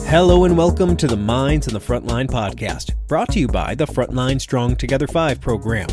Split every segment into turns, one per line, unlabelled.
Hello and welcome to the Minds on the Frontline podcast, brought to you by the Frontline Strong Together 5 program.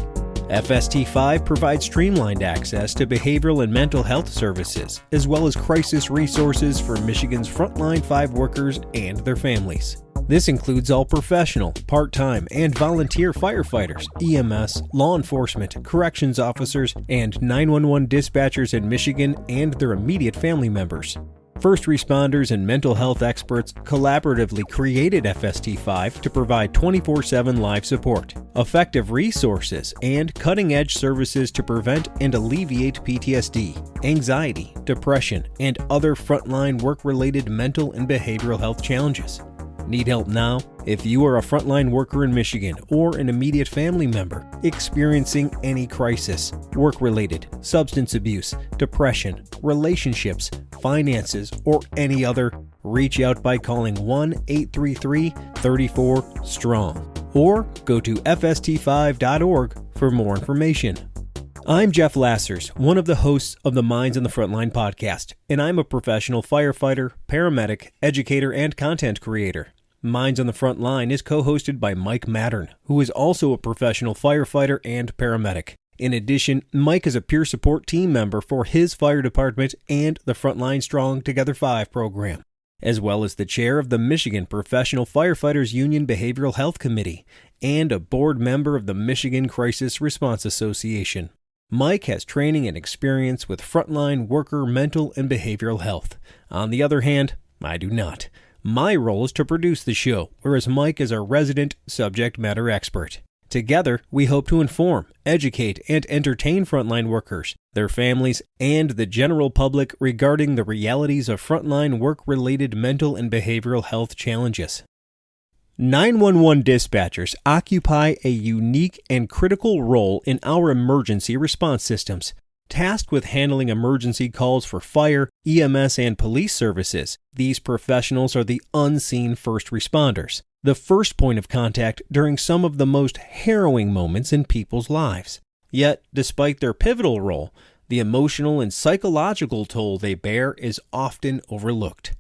FST5 provides streamlined access to behavioral and mental health services, as well as crisis resources for Michigan's Frontline 5 workers and their families. This includes all professional, part-time, and volunteer firefighters, EMS, law enforcement, corrections officers, and 911 dispatchers in Michigan and their immediate family members. First responders and mental health experts collaboratively created FST5 to provide 24/7 live support, effective resources, and cutting-edge services to prevent and alleviate PTSD, anxiety, depression, and other frontline work-related mental and behavioral health challenges. Need help now? If you are a frontline worker in Michigan or an immediate family member experiencing any crisis, work-related, substance abuse, depression, relationships, finances, or any other, reach out by calling 1-833-34-STRONG or go to fst5.org for more information. I'm Jeff Lassers, one of the hosts of the Minds on the Frontline podcast, and I'm a professional firefighter, paramedic, educator, and content creator. Minds on the Frontline is co-hosted by Mike Mattern, who is also a professional firefighter and paramedic. In addition, Mike is a peer support team member for his fire department and the Frontline Strong Together 5 program, as well as the chair of the Michigan Professional Firefighters Union Behavioral Health Committee and a board member of the Michigan Crisis Response Association. Mike has training and experience with frontline worker mental and behavioral health. On the other hand, I do not. My role is to produce the show, whereas Mike is our resident subject matter expert. Together, we hope to inform, educate, and entertain frontline workers, their families, and the general public regarding the realities of frontline work-related mental and behavioral health challenges. 911 dispatchers occupy a unique and critical role in our emergency response systems. Tasked with handling emergency calls for fire, EMS, and police services, these professionals are the unseen first responders, the first point of contact during some of the most harrowing moments in people's lives. Yet, despite their pivotal role, the emotional and psychological toll they bear is often overlooked.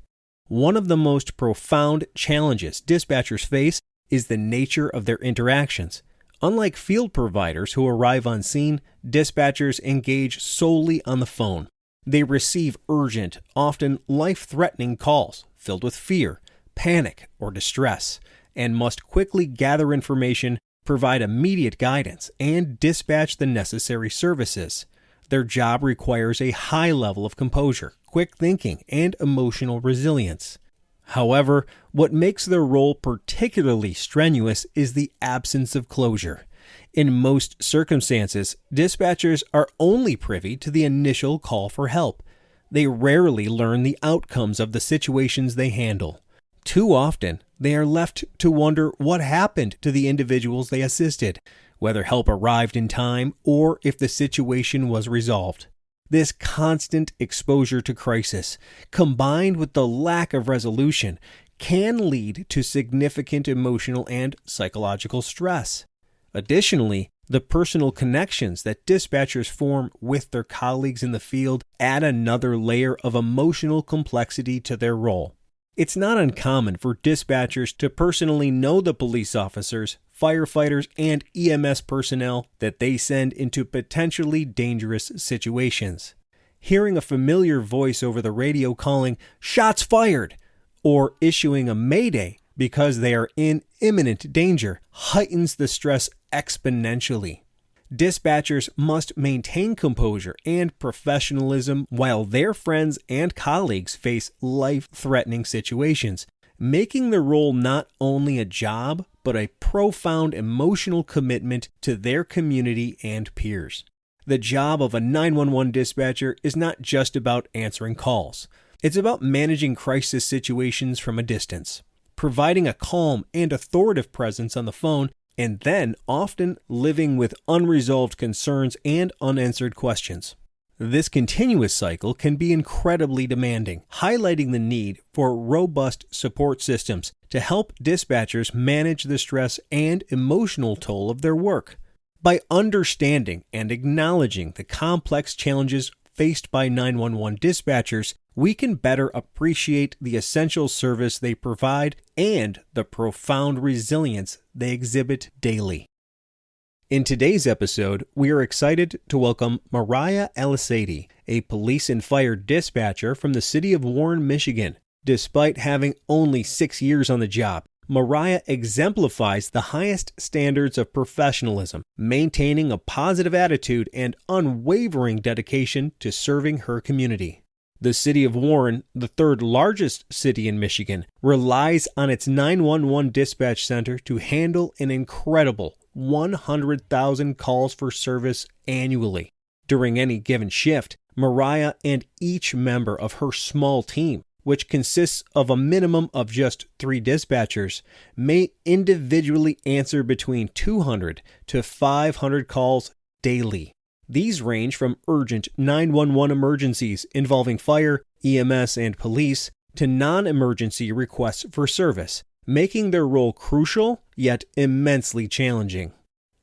One of the most profound challenges dispatchers face is the nature of their interactions. Unlike field providers who arrive on scene, dispatchers engage solely on the phone. They receive urgent, often life-threatening calls filled with fear, panic, or distress, and must quickly gather information, provide immediate guidance, and dispatch the necessary services. Their job requires a high level of composure, quick thinking, and emotional resilience. However, what makes their role particularly strenuous is the absence of closure. In most circumstances, dispatchers are only privy to the initial call for help. They rarely learn the outcomes of the situations they handle. Too often, they are left to wonder what happened to the individuals they assisted, whether help arrived in time or if the situation was resolved. This constant exposure to crisis, combined with the lack of resolution, can lead to significant emotional and psychological stress. Additionally, the personal connections that dispatchers form with their colleagues in the field add another layer of emotional complexity to their role. It's not uncommon for dispatchers to personally know the police officers, firefighters, and EMS personnel that they send into potentially dangerous situations. Hearing a familiar voice over the radio calling, "Shots fired!" or issuing a mayday because they are in imminent danger heightens the stress exponentially. Dispatchers must maintain composure and professionalism while their friends and colleagues face life-threatening situations, making the role not only a job, but a profound emotional commitment to their community and peers. The job of a 911 dispatcher is not just about answering calls. It's about managing crisis situations from a distance, providing a calm and authoritative presence on the phone, and then often living with unresolved concerns and unanswered questions. This continuous cycle can be incredibly demanding, highlighting the need for robust support systems to help dispatchers manage the stress and emotional toll of their work. By understanding and acknowledging the complex challenges faced by 911 dispatchers, we can better appreciate the essential service they provide and the profound resilience they exhibit daily. In today's episode, we are excited to welcome Mariah Alasadi, a police and fire dispatcher from the city of Warren, Michigan. Despite having only 6 years on the job, Mariah exemplifies the highest standards of professionalism, maintaining a positive attitude and unwavering dedication to serving her community. The city of Warren, the third largest city in Michigan, relies on its 911 dispatch center to handle an incredible 100,000 calls for service annually. During any given shift, Mariah and each member of her small team, which consists of a minimum of just 3 dispatchers, may individually answer between 200 to 500 calls daily. These range from urgent 911 emergencies involving fire, EMS, and police to non-emergency requests for service, making their role crucial yet immensely challenging.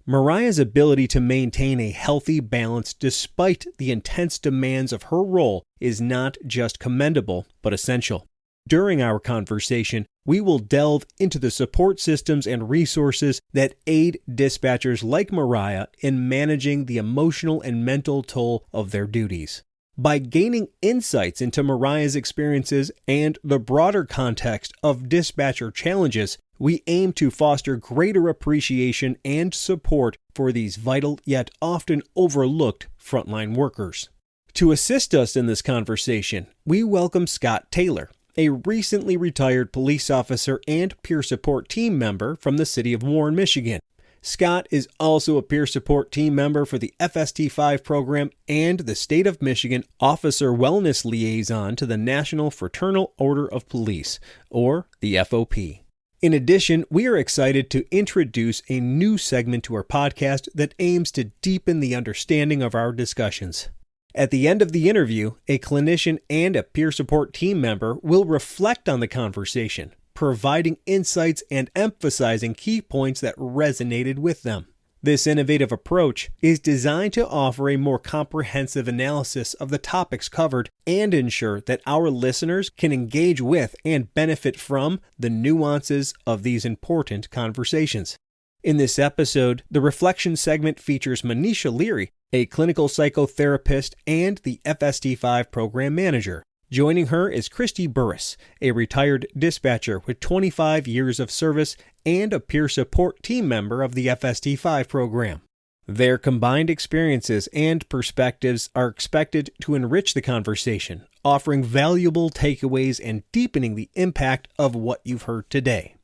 Mariah's ability to maintain a healthy balance despite the intense demands of her role is not just commendable, but essential. During our conversation, we will delve into the support systems and resources that aid dispatchers like Mariah in managing the emotional and mental toll of their duties. By gaining insights into Mariah's experiences and the broader context of dispatcher challenges, we aim to foster greater appreciation and support for these vital yet often overlooked frontline workers. To assist us in this conversation, we welcome Scott Taylor, a recently retired police officer and peer support team member from the city of Warren, Michigan. Scott is also a peer support team member for the FST5 program and the State of Michigan Officer Wellness Liaison to the National Fraternal Order of Police, or the FOP. In addition, we are excited to introduce a new segment to our podcast that aims to deepen the understanding of our discussions. At the end of the interview, a clinician and a peer support team member will reflect on the conversation, providing insights and emphasizing key points that resonated with them. This innovative approach is designed to offer a more comprehensive analysis of the topics covered and ensure that our listeners can engage with and benefit from the nuances of these important conversations. In this episode, the reflection segment features Manisha Leary, a clinical psychotherapist and the FST5 program manager. Joining her is Christy Burris, a retired dispatcher with 25 years of service and a peer support team member of the FST5 program. Their combined experiences and perspectives are expected to enrich the conversation, offering valuable takeaways and deepening the impact of what you've heard today.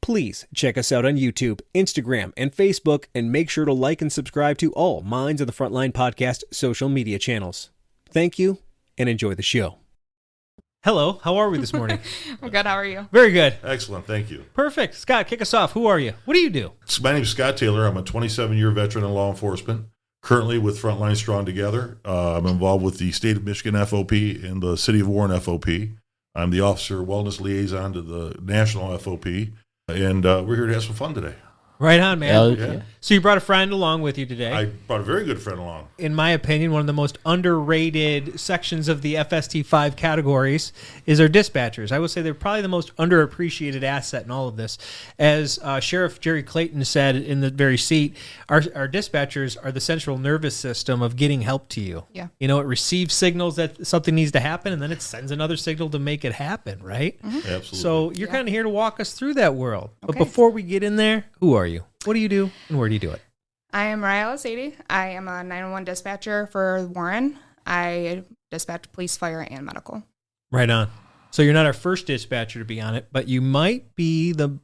Please check us out on YouTube, Instagram, and Facebook, and make sure to like and subscribe to all Minds of the Frontline podcast social media channels. Thank you, and enjoy the show. Hello, how are we this morning?
I'm good, how are you?
Very good.
Excellent, thank you.
Perfect. Scott, kick us off. Who are you? What do you do?
My name is Scott Taylor. I'm a 27-year veteran in law enforcement, currently with Frontline Strong Together. I'm involved with the State of Michigan FOP and the City of Warren FOP. I'm the Officer Wellness Liaison to the National FOP, and we're here to have some fun today.
Right on, man.
Yeah.
So you brought a friend along with you today.
I brought a very good friend along.
In my opinion, one of the most underrated sections of the FST5 categories is our dispatchers. I would say they're probably the most underappreciated asset in all of this. As Sheriff Jerry Clayton said in the very seat, our dispatchers are the central nervous system of getting help to you.
Yeah.
You know, it receives signals that something needs to happen, and then it sends another signal to make it happen, right?
Mm-hmm.
Absolutely.
So you're kind of here to walk us through that world. But
Okay.
before we get in there, who are you? What do you do, and where do you do it?
I am Mariah Alasadi. I am a 911 dispatcher for Warren. I dispatch police, fire, and medical.
Right on. So you're not our first dispatcher to be on it, but you might be the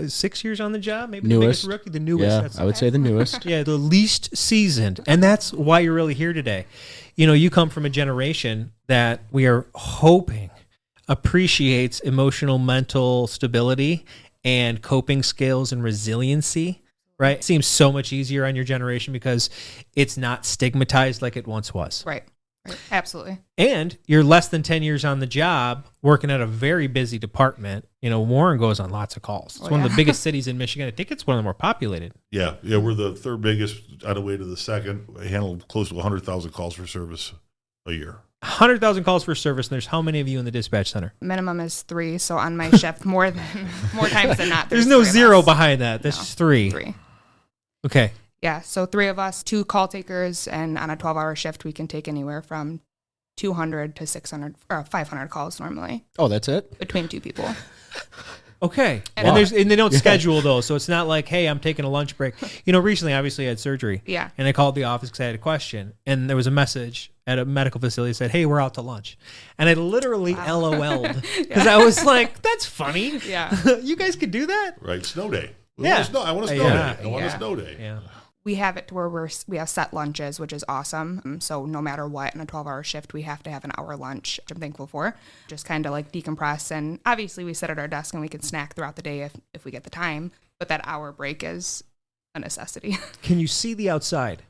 6 years on the job, maybe
Newest.
the biggest rookie, the newest.
Yeah, I would say the newest.
Yeah, the least seasoned. And that's why you're really here today. You know, you come from a generation that we are hoping appreciates emotional, mental stability and coping skills and resiliency, right? It seems so much easier on your generation because it's not stigmatized like it once was.
Right. Absolutely.
And you're less than 10 years on the job working at a very busy department. You know, Warren goes on lots of calls. It's one of the biggest cities in Michigan. I think it's one of the more populated.
Yeah, we're the third biggest on the way to the second. We handle close to 100,000 calls for service a year.
100,000 calls for service, and there's how many of you in the dispatch center?
Minimum is 3, so on my shift, more times than not.
There's no
3 of
zero
us.
behind that. That's
No,
just 3.
3.
Okay.
Yeah, so 3 of us, 2 call takers, and on a 12-hour shift, we can take anywhere from 200 to 600 or 500 calls normally
Oh, that's it?
between 2 people.
Okay.
And
And they don't schedule those, so it's not like, hey, I'm taking a lunch break. Recently, obviously, I had surgery.
Yeah.
And I called the office because I had a question, and there was a message at a medical facility that said, hey, we're out to lunch. And I literally LOL'd because I was like, that's funny.
Yeah.
You guys could do that?
Right, snow day.
Yeah.
I want a snow
Yeah.
day. I want a
Yeah.
snow day.
Yeah.
We have it to where we have set lunches, which is awesome. So no matter what, in a 12-hour shift, we have to have an hour lunch, which I'm thankful for. Just kind of like decompress. And obviously we sit at our desk and we can snack throughout the day if we get the time. But that hour break is a necessity.
Can you see the outside?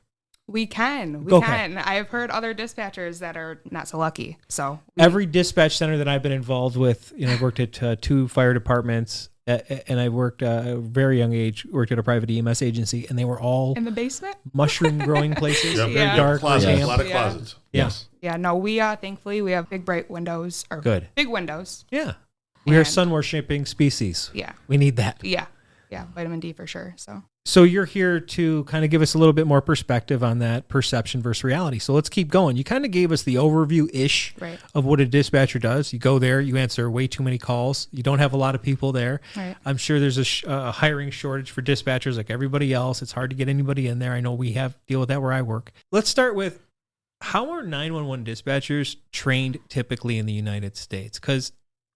We can.
Okay.
I've heard other dispatchers that are not so lucky. So
Every dispatch center that I've been involved with, I've worked at 2 fire departments, and I worked at a very young age, worked at a private EMS agency, and they were all
in the basement?
mushroom growing places,
Yep.
very
Yeah.
dark.
Closets,
damp.
a lot of
Yeah.
closets.
Yes.
Yeah, no, we thankfully we have big bright windows or
Good.
big windows.
Yeah. We are
And-
sun worshipping species.
Yeah.
We need that.
Yeah. Yeah, vitamin D for sure.
So you're here to kind of give us a little bit more perspective on that perception versus reality. So let's keep going. You kind of gave us the overview-ish
Right.
of what a dispatcher does. You go there, you answer way too many calls. You don't have a lot of people there.
Right.
I'm sure there's a hiring shortage for dispatchers like everybody else. It's hard to get anybody in there. I know we deal with that where I work. Let's start with, how are 911 dispatchers trained typically in the United States? Because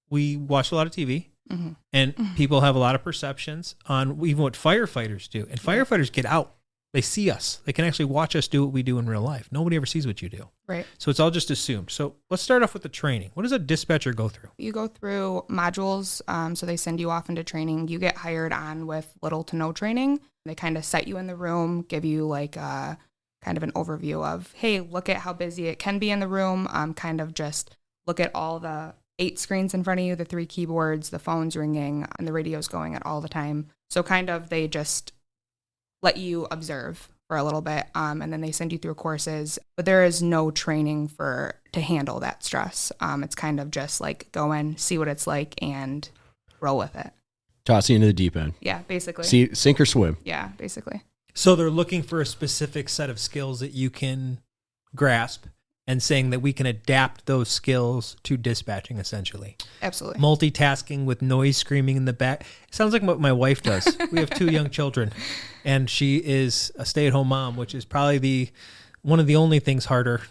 we watch a lot of TV.
Mm-hmm.
And people have a lot of perceptions on even what firefighters do. And firefighters get out. They see us. They can actually watch us do what we do in real life. Nobody ever sees what you do.
Right.
So it's all just assumed. So let's start off with the training. What does a dispatcher go through?
You go through modules. So they send you off into training. You get hired on with little to no training. They kind of set you in the room, give you like a kind of an overview of, hey, look at how busy it can be in the room. Kind of just look at all the 8 screens in front of you, the 3 keyboards, the phone's ringing, and the radio's going at all the time. So kind of they just let you observe for a little bit, and then they send you through courses. But there is no training to handle that stress. It's kind of just like go in, see what it's like, and roll with it.
Toss you into the deep end.
Yeah, basically.
See, sink or swim.
Yeah, basically.
So they're looking for a specific set of skills that you can grasp, and saying that we can adapt those skills to dispatching, essentially.
Absolutely.
Multitasking with noise screaming in the back. It sounds like what my wife does. We have 2 young children, and she is a stay-at-home mom, which is probably one of the only things harder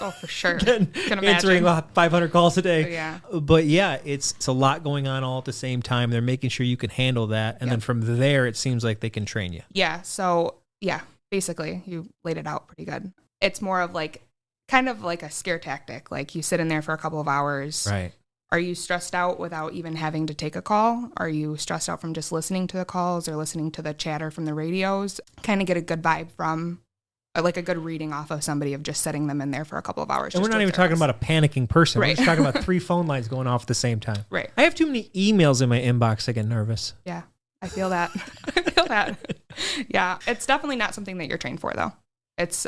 Oh, for sure.
than
Can
answering
imagine.
500 calls a day.
Yeah.
But yeah, it's a lot going on all at the same time. They're making sure you can handle that. And then from there, it seems like they can train you.
Yeah. So, yeah, basically, you laid it out pretty good. It's more of like, kind of like a scare tactic. Like you sit in there for a couple of hours.
Right.
Are you stressed out without even having to take a call? Are you stressed out from just listening to the calls or listening to the chatter from the radios? Kind of get a good vibe from, or like a good reading off of somebody of just setting them in there for a couple of hours.
And we're not even talking about a panicking person.
Right.
We're just talking about 3 phone lines going off at the same time.
Right.
I have too many emails in my inbox. I get nervous.
Yeah, I feel that. I feel that. Yeah, it's definitely not something that you're trained for, though. It's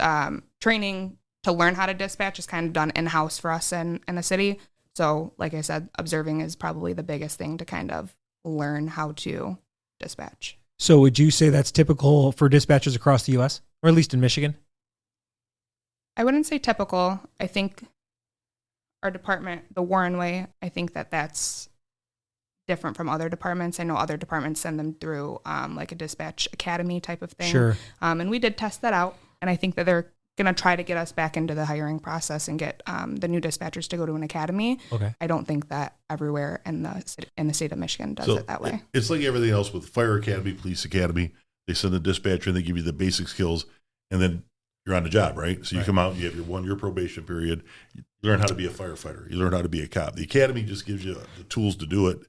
training to learn how to dispatch is kind of done in-house for us in the city. So, like I said, observing is probably the biggest thing to kind of learn how to dispatch.
So would you say that's typical for dispatchers across the U.S., or at least in Michigan?
I wouldn't say typical. I think our department, the Warren way, I think that's different from other departments. I know other departments send them through like a dispatch academy type of thing.
Sure.
And we did test that out. And I think that they're going to try to get us back into the hiring process and get the new dispatchers to go to an academy.
Okay.
I don't think that everywhere in the state of Michigan does it that way.
It's like everything else with fire academy, police academy. They send the dispatcher and they give you the basic skills, and then you're on the job, right? So you come out, you have your 1-year probation period. You learn how to be a firefighter. You learn how to be a cop. The academy just gives you the tools to do it,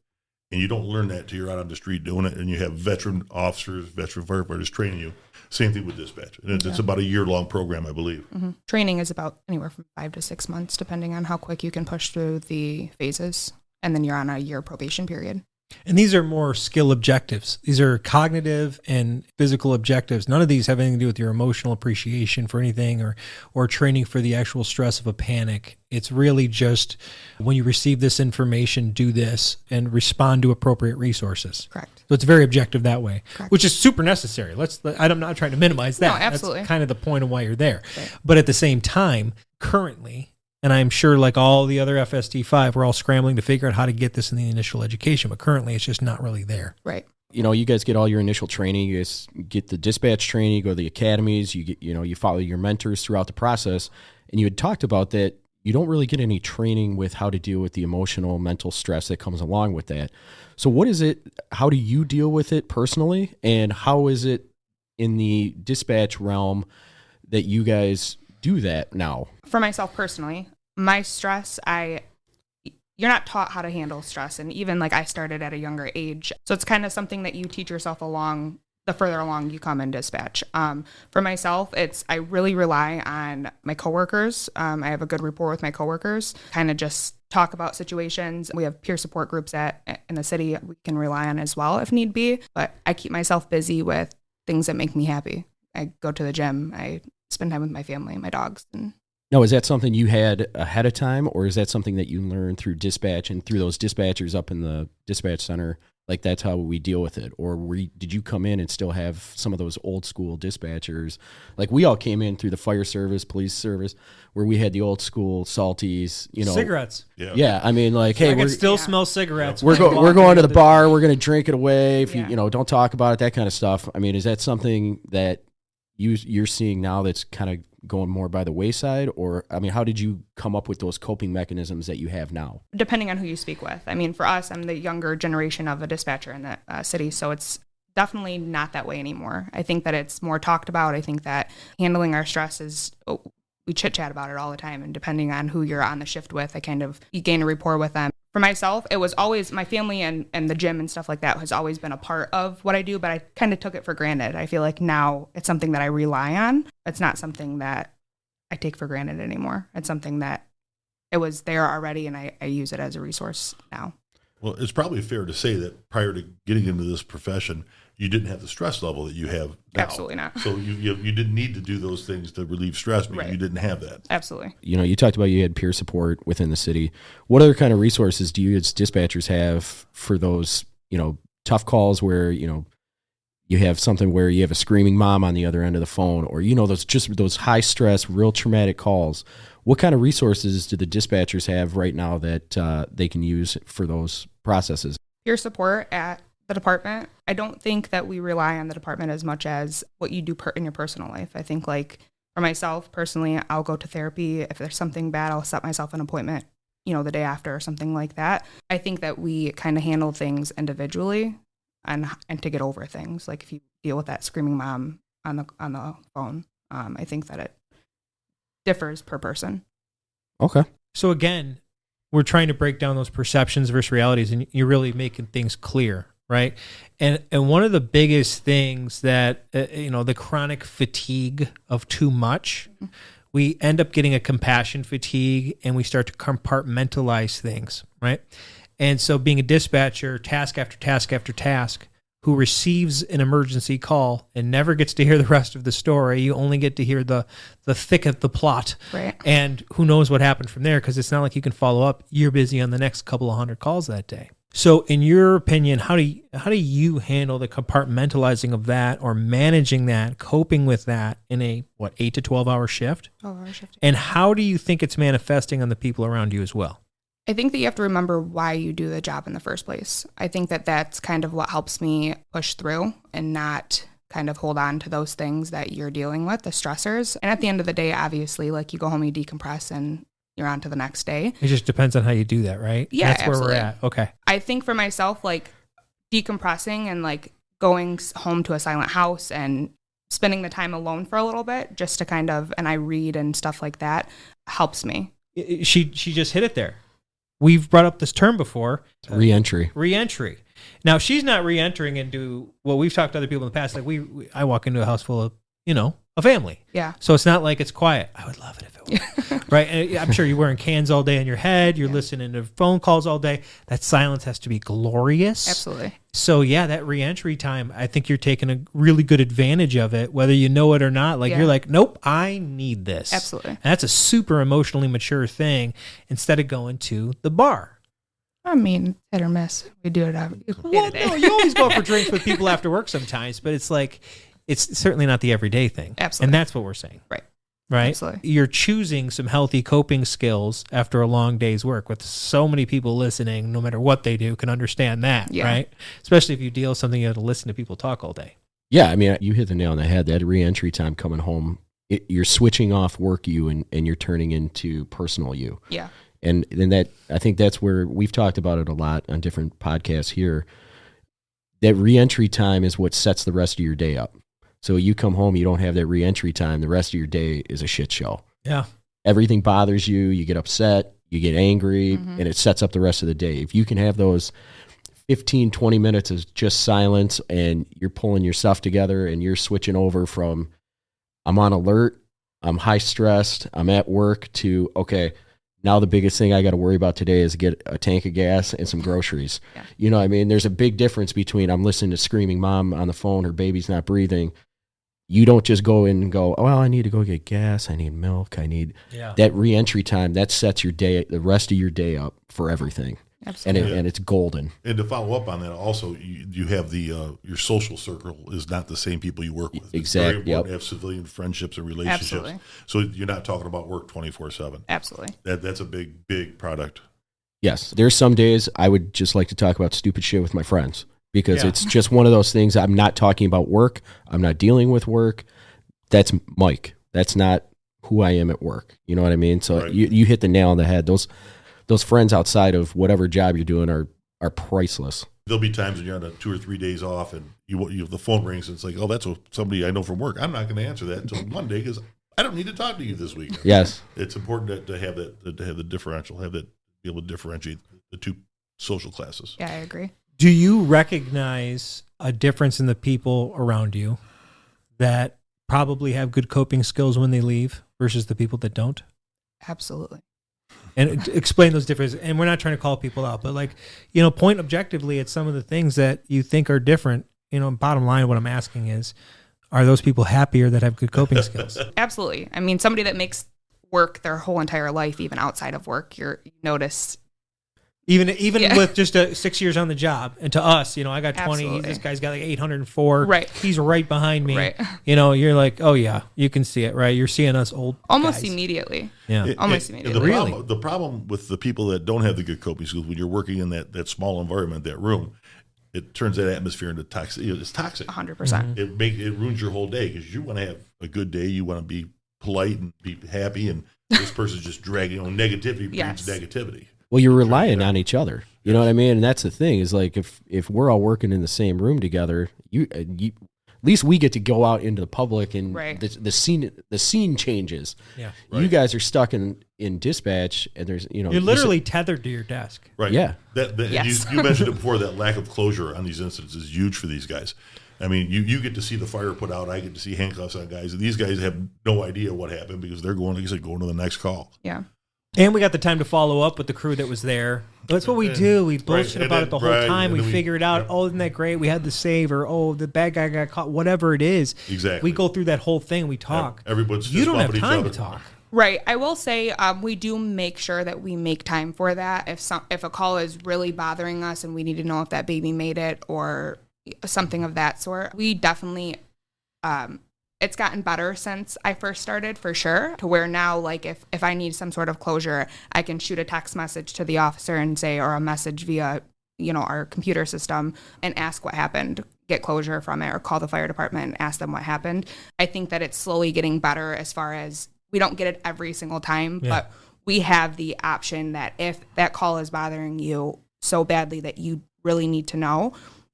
and you don't learn that till you're out on the street doing it, and you have veteran officers, veteran firefighters training you. Same thing with dispatch. And it's about a year-long program, I believe.
Mm-hmm. Training is about anywhere from 5 to 6 months, depending on how quick you can push through the phases. And then you're on a year probation period.
And these are more skill objectives. These are cognitive and physical objectives. None of these have anything to do with your emotional appreciation for anything or training for the actual stress of a panic. It's really just when you receive this information, do this and respond to appropriate resources.
Correct.
So it's very objective that way,
Correct.
which is super necessary. I'm not trying to minimize that.
No, absolutely.
That's kind of the point of why you're there.
Right.
But at the same time, currently, and I'm sure like all the other FST5, we're all scrambling to figure out how to get this in the initial education, but currently it's just not really there.
Right.
You know, you guys get all your initial training, you guys get the dispatch training, you go to the academies, you follow your mentors throughout the process. And you had talked about that you don't really get any training with how to deal with the emotional, mental stress that comes along with that. So what is it? How do you deal with it personally? And how is it in the dispatch realm that you guys do that now?
For myself personally, my stress, you're not taught how to handle stress. And even like I started at a younger age. So it's kind of something that you teach yourself along the further along you come in dispatch. For myself, I really rely on my coworkers. I have a good rapport with my coworkers, kind of just talk about situations. We have peer support groups in the city we can rely on as well if need be. But I keep myself busy with things that make me happy. I go to the gym. I spend time with my family and my dogs. And
now, is that something you had ahead of time, or is that something that you learned through dispatch and through those dispatchers up in the dispatch center? Like, that's how we deal with it? Or did you come in and still have some of those old school dispatchers? Like, we all came in through the fire service, police service, where we had the old school salties,
cigarettes.
Yeah. I mean, like, hey,
I can still smell cigarettes.
We're going to the bar. We're going to drink it away. If you don't talk about it, that kind of stuff. I mean, is that something that you're seeing now that's kind of going more by the wayside? Or, I mean, how did you come up with those coping mechanisms that you have now?
Depending on who you speak with. I mean, for us, I'm the younger generation of a dispatcher in the city, so it's definitely not that way anymore. I think that it's more talked about. I think that handling our stress we chit-chat about it all the time, and depending on who you're on the shift with, you gain a rapport with them. For myself, it was always my family and the gym and stuff like that has always been a part of what I do, but I kind of took it for granted. I feel like now it's something that I rely on. It's not something that I take for granted anymore. It's something that it was there already, and I use it as a resource now.
Well, it's probably fair to say that prior to getting into this profession, you didn't have the stress level that you have now.
Absolutely not.
So you didn't need to do those things to relieve stress because you didn't have that.
Absolutely.
You talked about you had peer support within the city. What other kind of resources do you as dispatchers have for those, tough calls where, you have something where you have a screaming mom on the other end of the phone, or, those high stress, real traumatic calls? What kind of resources do the dispatchers have right now that they can use for those processes?
Peer support at the department. I don't think that we rely on the department as much as what you do in your personal life. I think, like, for myself personally, I'll go to therapy. If there's something bad, I'll set myself an appointment, the day after or something like that. I think that we kind of handle things individually and to get over things. Like if you deal with that screaming mom on the phone, I think that it differs per person.
Okay.
So again, we're trying to break down those perceptions versus realities, and you're really making things clear, right? And one of the biggest things that, the chronic fatigue of too much, we end up getting a compassion fatigue, and we start to compartmentalize things, right? And so being a dispatcher, task after task after task, who receives an emergency call and never gets to hear the rest of the story. You only get to hear the thick of the plot.
Right.
And who knows what happened from there, because it's not like you can follow up. You're busy on the next couple of hundred calls that day. So in your opinion, how do you handle the compartmentalizing of that, or managing that, coping with that in a 8 to 12 hour shift?
12-hour shift.
And how do you think it's manifesting on the people around you as well?
I think that you have to remember why you do the job in the first place. I think that that's kind of what helps me push through and not kind of hold on to those things that you're dealing with, the stressors. And at the end of the day, obviously, like, you go home, you decompress, and you're on to the next day.
It just depends on how you do that, right?
Yeah,
That's
absolutely.
where we're at. Okay.
I think for myself, like, decompressing and like going home to a silent house and spending the time alone for a little bit just to kind of, and I read and stuff like that, helps me.
She just hit it there. We've brought up this term before.
Re-entry.
Re-entry. Now, she's not re-entering into what we've talked to other people in the past. Like I walk into a house full of, a family.
Yeah.
So it's not like it's quiet. I would love it if it was. Right? And I'm sure you're wearing cans all day on your head. You're listening to phone calls all day. That silence has to be glorious.
Absolutely.
So yeah, that reentry time, I think you're taking a really good advantage of it, whether you know it or not. Like you're like, nope, I need this.
Absolutely.
And that's a super emotionally mature thing instead of going to the bar.
I mean, hit or miss. We do it every
Well,
day.
no, you always go out for drinks with people after work sometimes, but it's like, it's certainly not the everyday thing.
Absolutely.
And that's what we're saying.
Right.
Right?
Absolutely.
You're choosing some healthy coping skills after a long day's work, with so many people listening, no matter what they do, can understand that, right? Especially if you deal with something you have to listen to people talk all day.
Yeah, I mean, you hit the nail on the head. That reentry time coming home, you're switching off work you and you're turning into personal you.
Yeah.
And then that, I think that's where we've talked about it a lot on different podcasts here. That reentry time is what sets the rest of your day up. So you come home, you don't have that reentry time, the rest of your day is a shit show.
Yeah.
Everything bothers you, you get upset, you get angry, and it sets up the rest of the day. If you can have those 15, 20 minutes of just silence and you're pulling your stuff together and you're switching over from I'm on alert, I'm high stressed, I'm at work, to, okay, now the biggest thing I got to worry about today is get a tank of gas and some groceries.
Yeah.
You know what I mean? There's a big difference between I'm listening to screaming mom on the phone, her baby's not breathing. You don't just go in and go, oh, well, I need to go get gas, I need milk, I need that reentry time. That sets your day, the rest of your day up for everything.
Absolutely.
And it's golden.
And to follow up on that, also you have the your social circle is not the same people you work with.
Exactly.
It's very important to have civilian friendships and relationships.
Absolutely.
So you're not talking about work 24/7.
Absolutely.
That's a big product.
Yes, there's some days I would just like to talk about stupid shit with my friends, because it's just one of those things. I'm not talking about work. I'm not dealing with work. That's Mike. That's not who I am at work. You know what I mean? So you hit the nail on the head. Those friends outside of whatever job you're doing are priceless.
There'll be times when you're on a 2 or 3 days off and you the phone rings and it's like, oh, that's somebody I know from work. I'm not going to answer that until Monday because I don't need to talk to you this week.
Yes,
it's important to have that, to have the differential, be able to differentiate the two social classes.
Yeah, I agree.
Do you recognize a difference in the people around you that probably have good coping skills when they leave versus the people that don't?
Absolutely.
And explain those differences. And we're not trying to call people out, but point objectively at some of the things that you think are different. Bottom line, what I'm asking is, are those people happier that have good coping skills?
Absolutely. I mean, somebody that makes work their whole entire life, even outside of work, you notice.
Even with just 6 years on the job, and to us, I got 20.
Absolutely.
This guy's got like 804.
Right.
He's right behind me.
Right.
You're like, oh yeah, you can see it, right? You're seeing us old
almost
guys.
immediately.
Yeah.
Almost immediately.
The problem with the people that don't have the good coping skills, when you're working in that small environment, that room, it turns that atmosphere into toxic. It's toxic.
100%.
It ruins your whole day because you want to have a good day. You want to be polite and be happy, and this person's just dragging on negativity. Breeds negativity.
Well, you're relying on each other. You know what I mean? And that's the thing is, like, if we're all working in the same room together, you at least we get to go out into the public and the scene changes.
Yeah.
Right.
You guys are stuck in dispatch, and there's
you're literally tethered to your desk.
Right.
Yeah.
Yes. You mentioned it before. That lack of closure on these incidents is huge for these guys. I mean, you get to see the fire put out. I get to see handcuffs on guys, and these guys have no idea what happened because they're going, like I said, going to the next call.
Yeah.
And we got the time to follow up with the crew that was there. That's what we do. We bullshit about it the whole time. We figure it out. Oh, isn't that great? We had the save, or oh, the bad guy got caught. Whatever it is.
Exactly.
We go through that whole thing. We talk.
Everyone's
you don't have
bumping
time
each
to
other.
talk.
Right. I will say we do make sure that we make time for that. If a call is really bothering us and we need to know if that baby made it or something of that sort, we definitely it's gotten better since I first started, for sure, to where now, like, if I need some sort of closure, I can shoot a text message to the officer and say, or a message via, our computer system, and ask what happened, get closure from it, or call the fire department and ask them what happened. I think that it's slowly getting better as far as we don't get it every single time, but we have the option that if that call is bothering you so badly that you really need to know,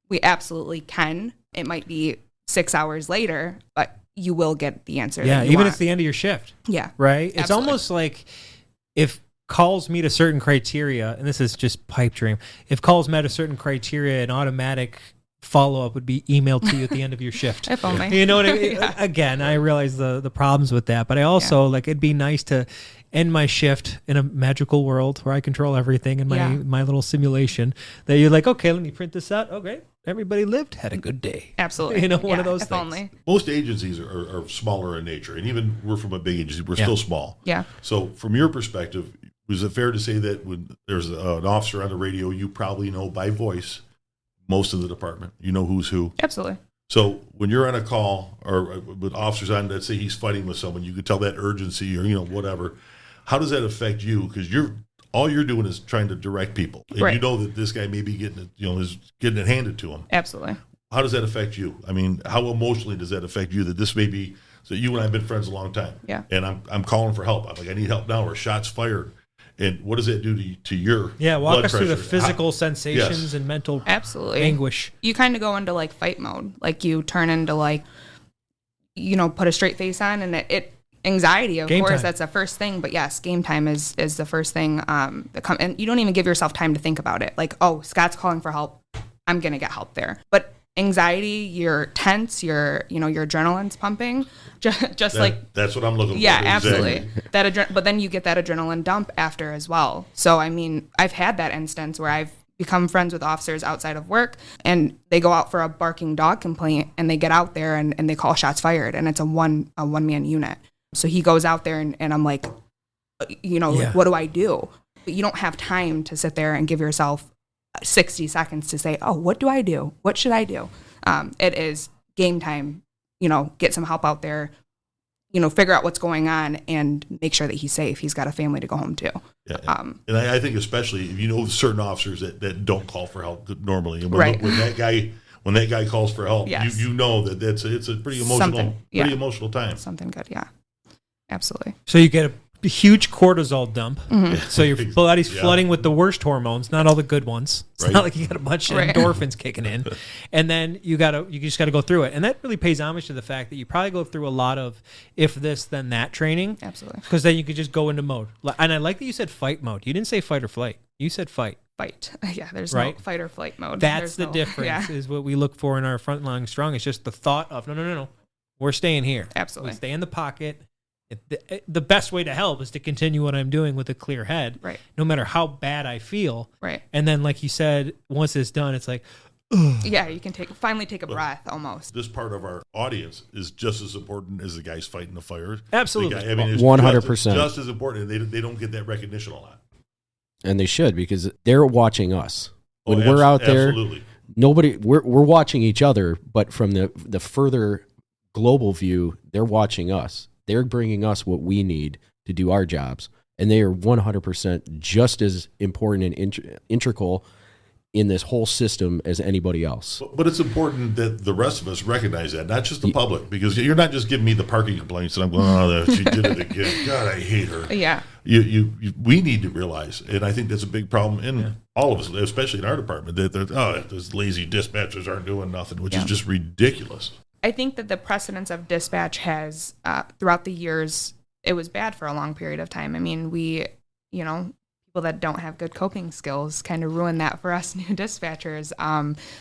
we absolutely can. It might be 6 hours later, but you will get the answer.
Yeah,
that you
even
want.
if it's the end of your shift.
Yeah.
Right? It's
Absolutely.
almost like if calls meet a certain criteria, and this is just pipe dream, if calls met a certain criteria, an automatic follow up would be emailed to you at the end of your shift.
If only.
You know what I mean? Again, I realize the problems with that, but I also like it'd be nice to end my shift in a magical world where I control everything in my little simulation. That you're like, okay, let me print this out. Okay, everybody lived, had a good day.
Absolutely.
You know, one of those
if
things.
Only.
Most agencies are smaller in nature, and even we're from a big agency, we're still small.
Yeah.
So from your perspective, is it fair to say that when there's an officer on the radio, you probably know by voice most of the department? You know who's who?
Absolutely.
So when you're on a call or with officers on, let's say he's fighting with someone, you could tell that urgency or, whatever. How does that affect you? Because all you're doing is trying to direct people. And
right.
you know that this guy may be getting it, is getting it handed to him.
Absolutely.
How does that affect you? I mean, how emotionally does that affect you that this may be, so you and I have been friends a long time.
Yeah.
And I'm calling for help. I'm like, I need help now, or shots fired. And what does that do to your
walk
blood
us through the
pressure?
physical sensations and mental
Absolutely.
anguish.
You kind of go into like fight mode. Like you turn into like, put a straight face on, and it anxiety, of
Game
course,
time.
that's the first thing. But yes, game time is the first thing and you don't even give yourself time to think about it. Like, oh, Scott's calling for help, I'm gonna get help there. But anxiety, you're tense, your adrenaline's pumping, just like
that's what I'm looking for.
yeah,
Exactly.
absolutely. But then you get that adrenaline dump after as well. So I mean, I've had that instance where I've become friends with officers outside of work, and they go out for a barking dog complaint, and they get out there and they call shots fired, and it's a one man unit. So he goes out there and I'm like, like, what do I do? But you don't have time to sit there and give yourself 60 seconds to say, oh, what do I do? What should I do? It is game time, get some help out there, figure out what's going on and make sure that he's safe. He's got a family to go home to.
Yeah. And I think especially if certain officers that don't call for help normally. And when,
Right.
when that guy calls for help,
Yes.
you know that it's a pretty emotional time.
Something good. Yeah, absolutely.
So you get a huge cortisol dump.
Mm-hmm.
So your body's
Yeah.
flooding with the worst hormones, not all the good ones. It's
Right.
not like you got a bunch of
Right.
endorphins kicking in. And then you just gotta go through it. And that really pays homage to the fact that you probably go through a lot of if this, then that training.
Absolutely.
Because then you could just go into mode. And I like that you said fight mode. You didn't say fight or flight. You said fight.
Fight. Yeah, there's
Right.
no fight or flight mode.
That's
There's
the
no-
difference
Yeah,
is what we look for in our Frontline Strong. It's just the thought of, no. We're staying here.
absolutely.
We stay in the pocket. The best way to help is to continue what I'm doing with a clear head,
Right.
no matter how bad I feel.
Right.
And then, like you said, once it's done, it's like,
Yeah, you can finally take a breath almost.
This part of our audience is just as important as the guys fighting the fires.
Absolutely.
The guy, it's
100%.
just as important. They don't get that recognition a lot.
And they should, because they're watching us. When
Oh,
we're out there,
absolutely.
we're watching each other, but from the further global view, they're watching us. They're bringing us what we need to do our jobs, and they are 100% just as important and integral in this whole system as anybody else.
But it's important that the rest of us recognize that, not just the public, because you're not just giving me the parking complaints and I'm going, oh, she did it again. God, I hate her.
Yeah.
We need to realize, and I think that's a big problem in all of us, especially in our department, that those lazy dispatchers aren't doing nothing, which is just ridiculous.
I think that the precedence of dispatch has, throughout the years, it was bad for a long period of time. I mean, people that don't have good coping skills kind of ruin that for us new dispatchers.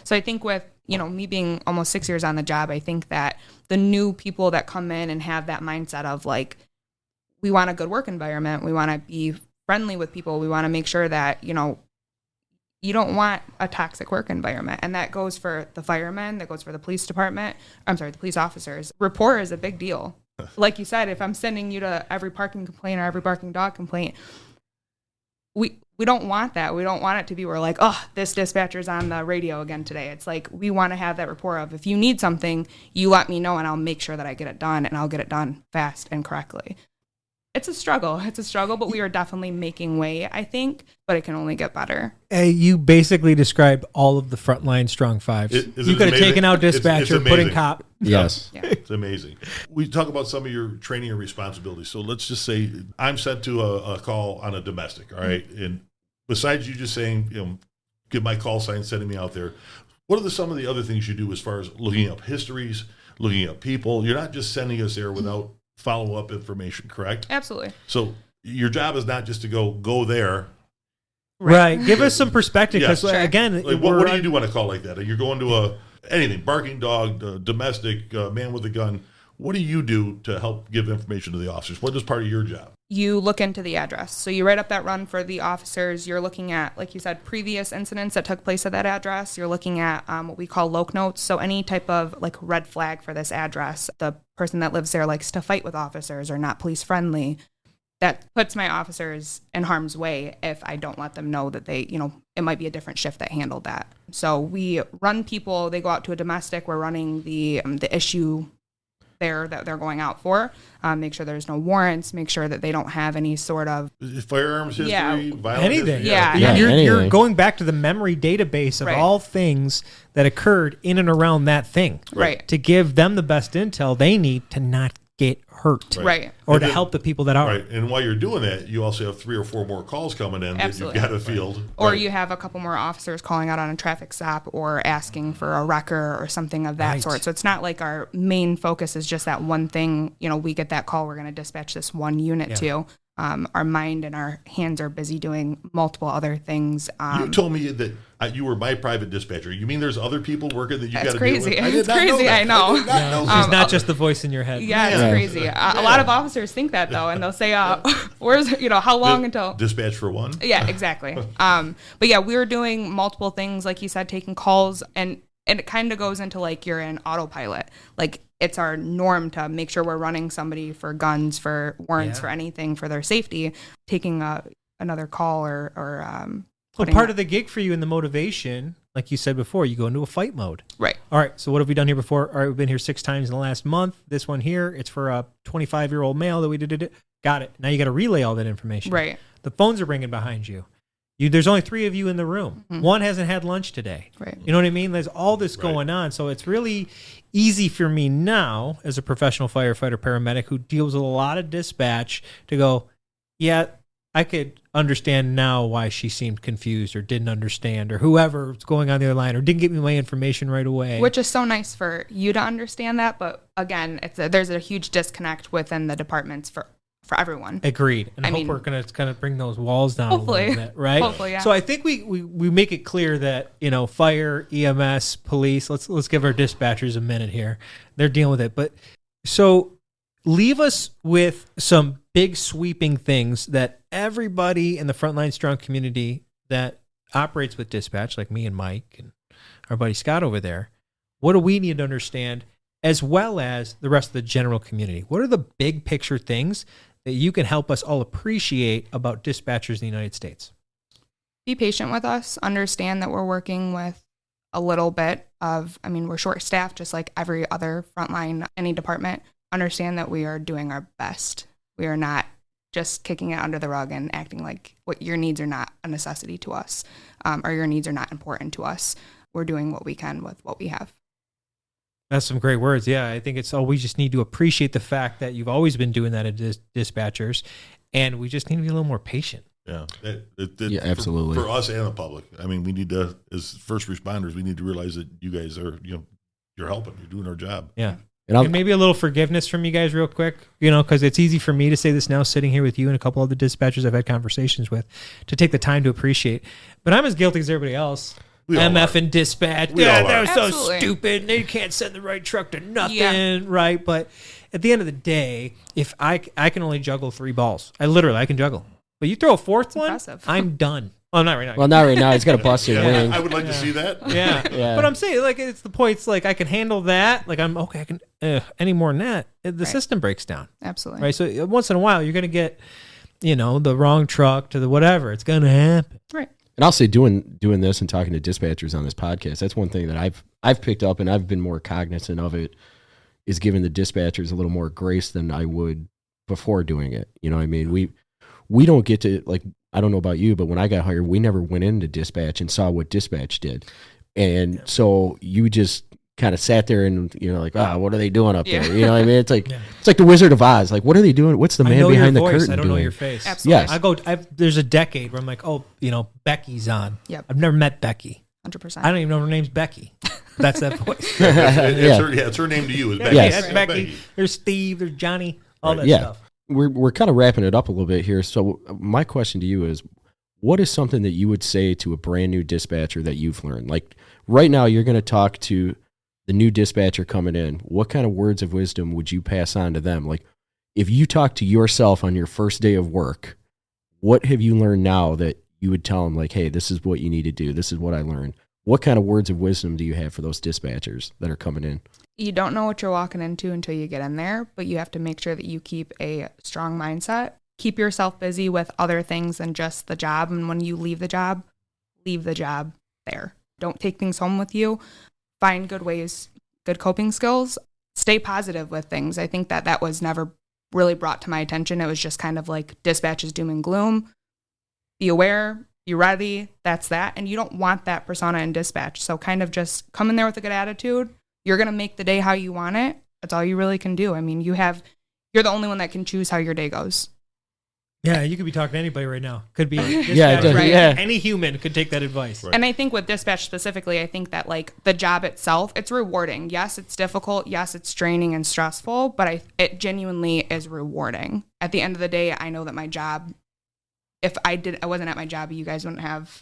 So I think with, me being almost 6 years on the job, I think that the new people that come in and have that mindset of like, we want a good work environment. We want to be friendly with people. We want to make sure that, you don't want a toxic work environment. And that goes for the firemen, that goes for the police department. The police officers. Rapport is a big deal. Like you said, if I'm sending you to every parking complaint or every barking dog complaint, we don't want that. We don't want it to be, we're like, oh, this dispatcher's on the radio again today. It's like, we want to have that rapport of, if you need something, you let me know and I'll make sure that I get it done, and I'll get it done fast and correctly. It's a struggle, but we are definitely making way, I think, but it can only get better.
you basically described all of the Frontline Strong Fives.
Is
You
it
could have
amazing?
taken out
It's
dispatcher, put in
amazing.
cop.
Yes.
Yeah.
It's amazing. We talk about some of your training and responsibilities. So let's just say I'm sent to a call on a domestic, all right? And besides you just saying, get my call sign, sending me out there, what are some of the other things you do as far as looking up histories, looking up people? You're not just sending us there without follow-up information, correct?
Absolutely.
So your job is not just to go there.
Right. Give us some perspective, because
Yeah,
sure.
again,
Like, what do you do on a call like that? You're going to anything, barking dog, domestic, man with a gun. What do you do to help give information to the officers? What is part of your job?
You look into the address. So you write up that run for the officers. You're looking at, like you said, previous incidents that took place at that address. You're looking at what we call loc notes. So any type of like red flag for this address. The person that lives there likes to fight with officers or not police friendly. That puts my officers in harm's way if I don't let them know that they, it might be a different shift that handled that. So we run people, they go out to a domestic. We're running the issue there that they're going out for. Make sure there's no warrants. Make sure that they don't have any sort of
firearms history, violent
anything.
history.
Yeah.
You're going back to the memory database of all things that occurred in and around that thing,
Right.
To give them the best intel they need to not get hurt,
Right.
or to help the people that are.
Right, and while you're doing that, you also have 3 or 4 more calls coming in
Absolutely.
that you've got to field.
Or you have a couple more officers calling out on a traffic stop or asking for a wrecker or something of that sort. So it's not like our main focus is just that one thing. We get that call, we're going to dispatch this one unit to. Our mind and our hands are busy doing multiple other things.
You told me that you were my private dispatcher. You mean there's other people working that you got to deal
crazy.
with? I did
It's
not know
crazy,
that.
I know.
She's
She's not just the voice in your head.
Yeah, it's crazy. A lot of officers think that though, and they'll say, "Where's how long until
dispatch for one?"
Yeah, exactly. But yeah, we were doing multiple things, like you said, taking calls, and it kind of goes into like you're in autopilot. Like it's our norm to make sure we're running somebody for guns, for warrants, for anything, for their safety. Taking another call or
Well, part of the gig for you and the motivation, like you said before, you go into a fight mode.
Right.
All right, so what have we done here before? All right, we've been here 6 times in the last month. This one here, it's for a 25-year-old male that we did it. Got it. Now you got to relay all that information.
Right.
The phones are ringing behind you. There's only 3 of you in the room.
Mm-hmm.
One hasn't had lunch today.
Right.
You know what I mean? There's all this going on. So it's really easy for me now as a professional firefighter paramedic who deals with a lot of dispatch to go, yeah, I could understand now why she seemed confused or didn't understand or whoever's going on the other line or didn't give me my information right away.
Which is so nice for you to understand that. But again, there's a huge disconnect within the departments for everyone.
Agreed. And I hope we're going to kind of bring those walls down
hopefully.
a little bit, right?
Hopefully, yeah.
So I think we make it clear that, fire, EMS, police, let's give our dispatchers a minute here. They're dealing with it. But so leave us with some big sweeping things that everybody in the Frontline Strong community that operates with dispatch, like me and Mike and our buddy Scott over there, what do we need to understand, as well as the rest of the general community? What are the big picture things that you can help us all appreciate about dispatchers in the United States?
Be patient with us. Understand that we're working with a little bit of, we're short-staffed just like every other frontline, any department. Understand that we are doing our best. We are not just kicking it under the rug and acting like what your needs are not a necessity to us, or your needs are not important to us. We're doing what we can with what we have.
That's some great words. Yeah, I think we just need to appreciate the fact that you've always been doing that at dispatchers, and we just need to be a little more patient.
Yeah,
absolutely.
For us and the public. We need to, as first responders, we need to realize that you guys are, you're helping, you're doing our job.
Yeah. And maybe a little forgiveness from you guys real quick, because it's easy for me to say this now sitting here with you and a couple of the dispatchers I've had conversations with, to take the time to appreciate. But I'm as guilty as everybody else. MF and dispatch. That was so stupid. They can't send the right truck to nothing, right? But at the end of the day, if I can only juggle 3 balls. I can juggle. But you throw a 4th one,
impressive.
I'm done. Well, not right now.
Well, not right now. He's got to bust your wing.
I would like to see that.
Yeah. But I'm saying, it's the points, I can handle that. I'm okay. I can, any more than that, the system breaks down.
Absolutely.
Right. So once in a while, you're going to get, the wrong truck to the whatever. It's going to happen.
Right.
And I'll say doing this and talking to dispatchers on this podcast, that's one thing that I've picked up, and I've been more cognizant of it, is giving the dispatchers a little more grace than I would before doing it. You know what I mean? We don't get to, I don't know about you, but when I got hired, we never went into dispatch and saw what dispatch did. And so you just kind of sat there and, what are they doing up there? You know what I mean? It's like the Wizard of Oz. What are they doing? What's the man behind the curtain
I don't
doing?
know your face.
Absolutely.
Yes. There's a decade where I'm like, Becky's on.
Yep.
I've never met Becky.
100%.
I don't even know her name's Becky. That's that voice.
It's her name to you. Is Becky.
Yes. That's Becky. There's Steve. There's Johnny. All that stuff.
We're kind of wrapping it up a little bit here. So my question to you is, what is something that you would say to a brand new dispatcher that you've learned? Right now, you're going to talk to the new dispatcher coming in, what kind of words of wisdom would you pass on to them? Like, if you talk to yourself on your first day of work, what have you learned now that you would tell them, like, hey, this is what you need to do. This is what I learned. What kind of words of wisdom do you have for those dispatchers that are coming in?
You don't know what you're walking into until you get in there, but you have to make sure that you keep a strong mindset. Keep yourself busy with other things than just the job. And when you leave the job there. Don't take things home with you. Find good ways, good coping skills. Stay positive with things. I think that was never really brought to my attention. It was just kind of like dispatch is doom and gloom. Be aware, be ready, that's that. And you don't want that persona in dispatch. So kind of just come in there with a good attitude. You're going to make the day how you want it. That's all you really can do. I mean, you're the only one that can choose how your day goes.
Yeah, you could be talking to anybody right now. Could be any human could take that advice.
Right.
And I think with dispatch specifically, I think that like the job itself, it's rewarding. Yes, it's difficult. Yes, it's draining and stressful, but it genuinely is rewarding. At the end of the day, I know that my job, if I wasn't at my job, you guys wouldn't have,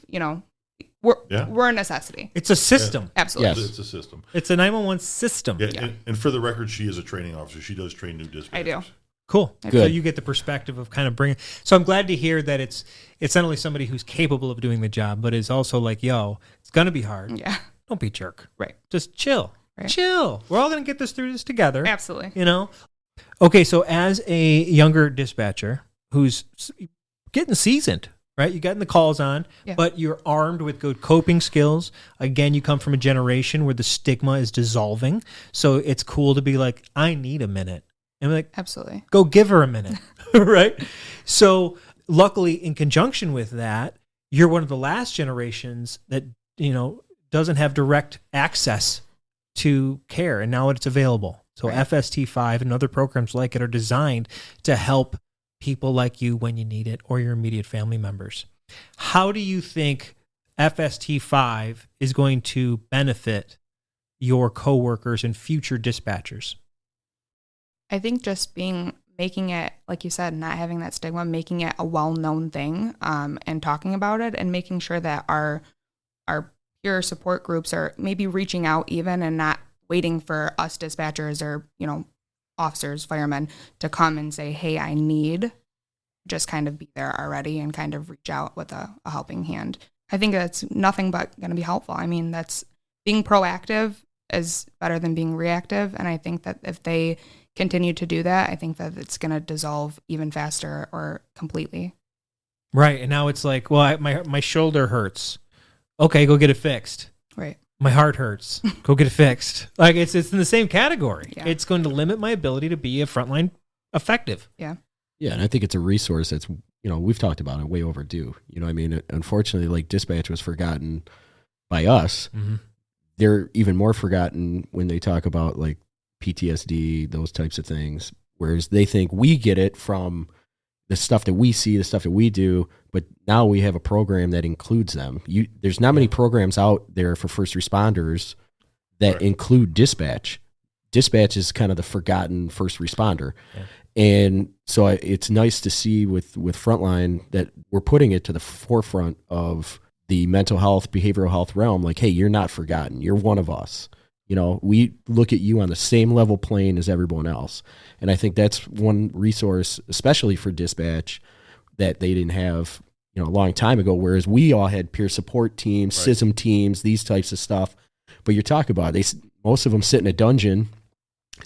we're a necessity.
It's a system.
Yeah.
Absolutely.
It's a system.
It's a 911 system.
Yeah. And for the record, she is a training officer. She does train new dispatchers.
I do.
Cool.
Good.
So you get the perspective of kind of bringing. So I'm glad to hear that it's not only somebody who's capable of doing the job, but is also like, yo, it's gonna be hard.
Yeah.
Don't be a jerk.
Right.
Just chill.
Right.
Chill. We're all gonna get through this together.
Absolutely.
Okay. So as a younger dispatcher who's getting seasoned, right? You getting the calls on, but you're armed with good coping skills. Again, you come from a generation where the stigma is dissolving. So it's cool to be like, I need a minute. And I'm like,
absolutely.
Go give her a minute, right? So luckily, in conjunction with that, you're one of the last generations that, doesn't have direct access to care, and now it's available. So
Right.
FST5 and other programs like it are designed to help people like you when you need it or your immediate family members. How do you think FST5 is going to benefit your coworkers and future dispatchers?
I think just making it, like you said, not having that stigma, making it a well-known thing, and talking about it, and making sure that our peer support groups are maybe reaching out even and not waiting for us dispatchers or, officers, firemen to come and say, hey, I need, just kind of be there already and kind of reach out with a helping hand. I think that's nothing but going to be helpful. I mean, that's being proactive is better than being reactive. And I think that if they continue to do that, I think that it's going to dissolve even faster or completely.
Right. And now it's like, well, my shoulder hurts. Okay, go get it fixed.
Right.
My heart hurts. Go get it fixed. Like it's in the same category.
Yeah.
It's going to limit my ability to be a frontline effective.
Yeah.
Yeah, and I think it's a resource that's, we've talked about it, way overdue. Unfortunately, like dispatch was forgotten by us.
Mm-hmm.
They're even more forgotten when they talk about like PTSD, those types of things, whereas they think we get it from the stuff that we see, the stuff that we do, but now we have a program that includes them. There's not many programs out there for first responders that include dispatch. Dispatch is kind of the forgotten first responder. Yeah. And so it's nice to see with Frontline that we're putting it to the forefront of the mental health, behavioral health realm. Like, hey, you're not forgotten. You're one of us. We look at you on the same level plane as everyone else. And I think that's one resource, especially for dispatch, that they didn't have, a long time ago, whereas we all had peer support teams, SISM teams, these types of stuff. But you're talking about, most of them sit in a dungeon.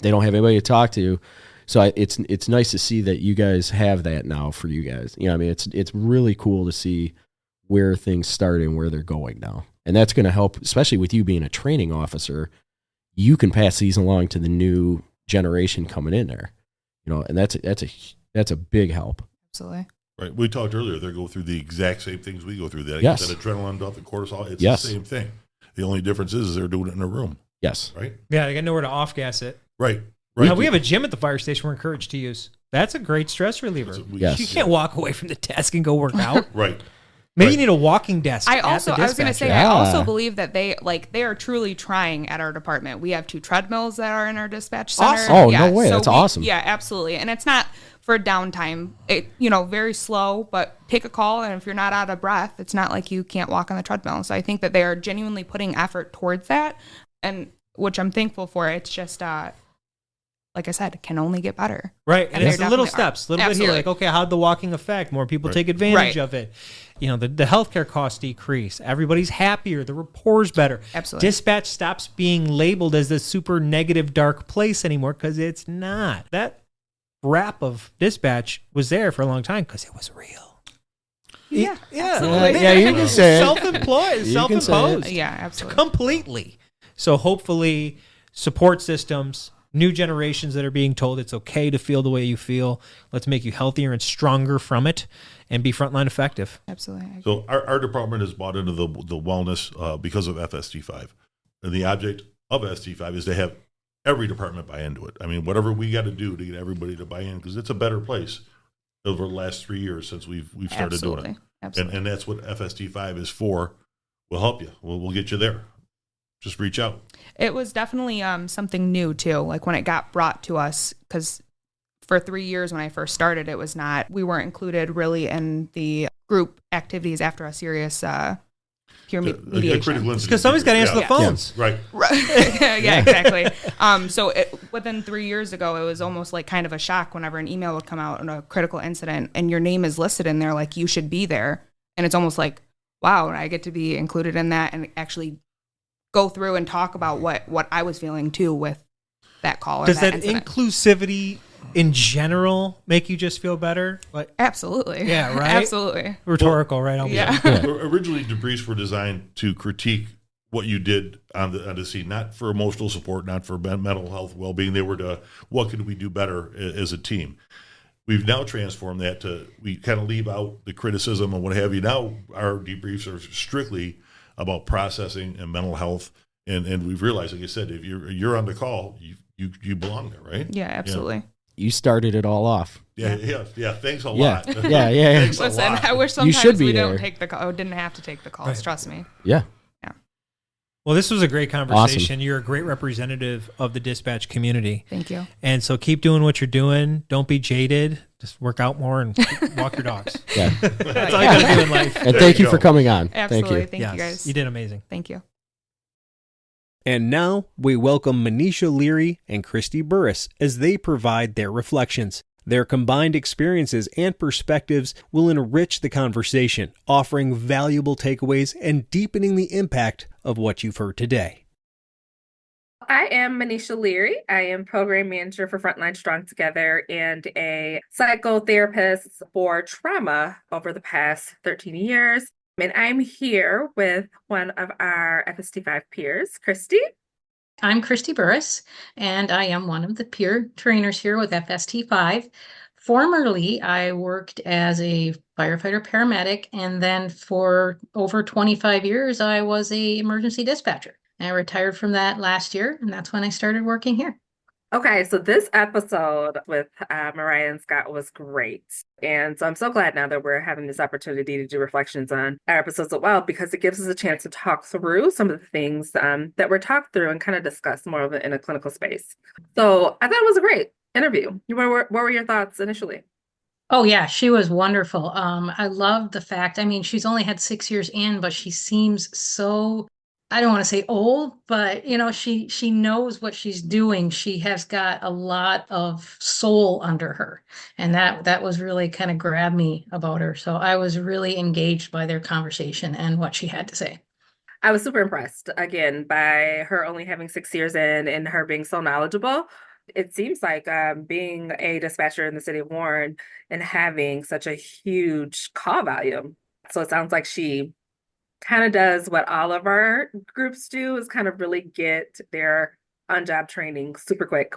They don't have anybody to talk to. So it's nice to see that you guys have that now for you guys. It's really cool to see where things start and where they're going now. And that's going to help, especially with you being a training officer. You can pass these along to the new generation coming in there, and that's a big help.
Absolutely.
Right. We talked earlier, they go through the exact same things we go through. That adrenaline dump, the cortisol, it's the same thing. The only difference is they're doing it in a room.
Yes.
Right.
Yeah. They got nowhere to off gas it.
Right.
Now, we have a gym at the fire station we're encouraged to use. That's a great stress reliever. You can't walk away from the desk and go work out.
Right.
Maybe you need a walking desk.
I was going to say, I also believe that they are truly trying at our department. We have 2 treadmills that are in our dispatch center.
Awesome. Oh, no way. That's awesome.
Yeah, absolutely. And it's not for downtime. It, very slow, but take a call. And if you're not out of breath, it's not like you can't walk on the treadmill. So I think that they are genuinely putting effort towards that. And which I'm thankful for. It's just, like I said, it can only get better.
Right. And it's the little steps, little bit here.
Absolutely.
Like, okay, how'd the walking affect? More people take advantage of it. You know, the healthcare costs decrease. Everybody's happier. The rapport's better.
Absolutely.
Dispatch stops being labeled as this super negative, dark place anymore because it's not. That rap of dispatch was there for a long time because it was real.
Yeah.
Yeah, you can say it.
Self-employed, self-imposed.
Yeah, absolutely.
Completely. So hopefully support systems, new generations that are being told it's okay to feel the way you feel. Let's make you healthier and stronger from it and be frontline effective.
Absolutely.
So our department has bought into the wellness because of FST5. And the object of FST5 is to have every department buy into it. I mean, whatever we got to do to get everybody to buy in, because it's a better place over the last 3 years since we've started doing it.
Absolutely.
And that's what FST5 is for. We'll help you. We'll get you there. Just reach out.
It was definitely something new too. Like when it got brought to us, because for 3 years when I first started, it was not, we weren't included really in the group activities after a serious peer mediation.
Because somebody's got to answer the phones.
Right.
Yeah, exactly. So within 3 years ago, it was almost like kind of a shock whenever an email would come out on a critical incident and your name is listed in there, like you should be there. And it's almost like, wow, I get to be included in that and actually go through and talk about what I was feeling too with that call. Or
Does that
incident.
Inclusivity in general make you just feel better? Like,
absolutely.
Yeah, right?
Absolutely.
Rhetorical, right?
Yeah.
Originally, debriefs were designed to critique what you did on the scene, not for emotional support, not for mental health well-being. They were to, what could we do better as a team? We've now transformed that to, we kind of leave out the criticism and what have you. Now our debriefs are strictly about processing and mental health. And we've realized, like I said, if you're on the call, you belong there, right?
Yeah, absolutely.
You started it all off.
Yeah. Thanks a
Yeah.
lot.
Yeah.
Thanks a
Listen,
lot.
I wish
You
sometimes
should be
we
there.
don't take the call. Didn't have to take the calls. Trust me.
Yeah.
Well, this was a great conversation. Awesome. You're a great representative of the dispatch community.
Thank you.
And so keep doing what you're doing. Don't be jaded. Just work out more and walk your dogs.
Yeah.
That's all you got to do in life.
And thank you for coming on.
Absolutely.
Thank you.
Thank you guys.
You did amazing.
Thank you.
And now we welcome Manisha Leary and Christy Burris as they provide their reflections. Their combined experiences and perspectives will enrich the conversation, offering valuable takeaways and deepening the impact of what you've heard today.
I am Manisha Leary. I am program manager for Frontline Strong Together and a psychotherapist for trauma over the past 13 years. And I'm here with one of our FST5 peers, Christy.
I'm Christy Burris, and I am one of the peer trainers here with FST5. Formerly, I worked as a firefighter paramedic, and then for over 25 years, I was an emergency dispatcher. I retired from that last year, and that's when I started working here.
Okay, so this episode with Mariah and Scott was great. And so I'm so glad now that we're having this opportunity to do reflections on our episodes as well, because it gives us a chance to talk through some of the things that were talked through and kind of discuss more of it in a clinical space. So I thought it was a great interview. What were your thoughts initially?
Oh, yeah, she was wonderful. I loved the fact, I mean, she's only had 6 years in, but she seems so, I don't want to say old, but you know, she knows what she's doing. She has got a lot of soul under her, and that was really kind of grabbed me about her. So I was really engaged by their conversation and what she had to say.
I was super impressed again by her only having 6 years in and her being so knowledgeable. It seems like being a dispatcher in the city of Warren and having such a huge call volume. So it sounds like she kind of does what all of our groups do, is kind of really get their on-job training super quick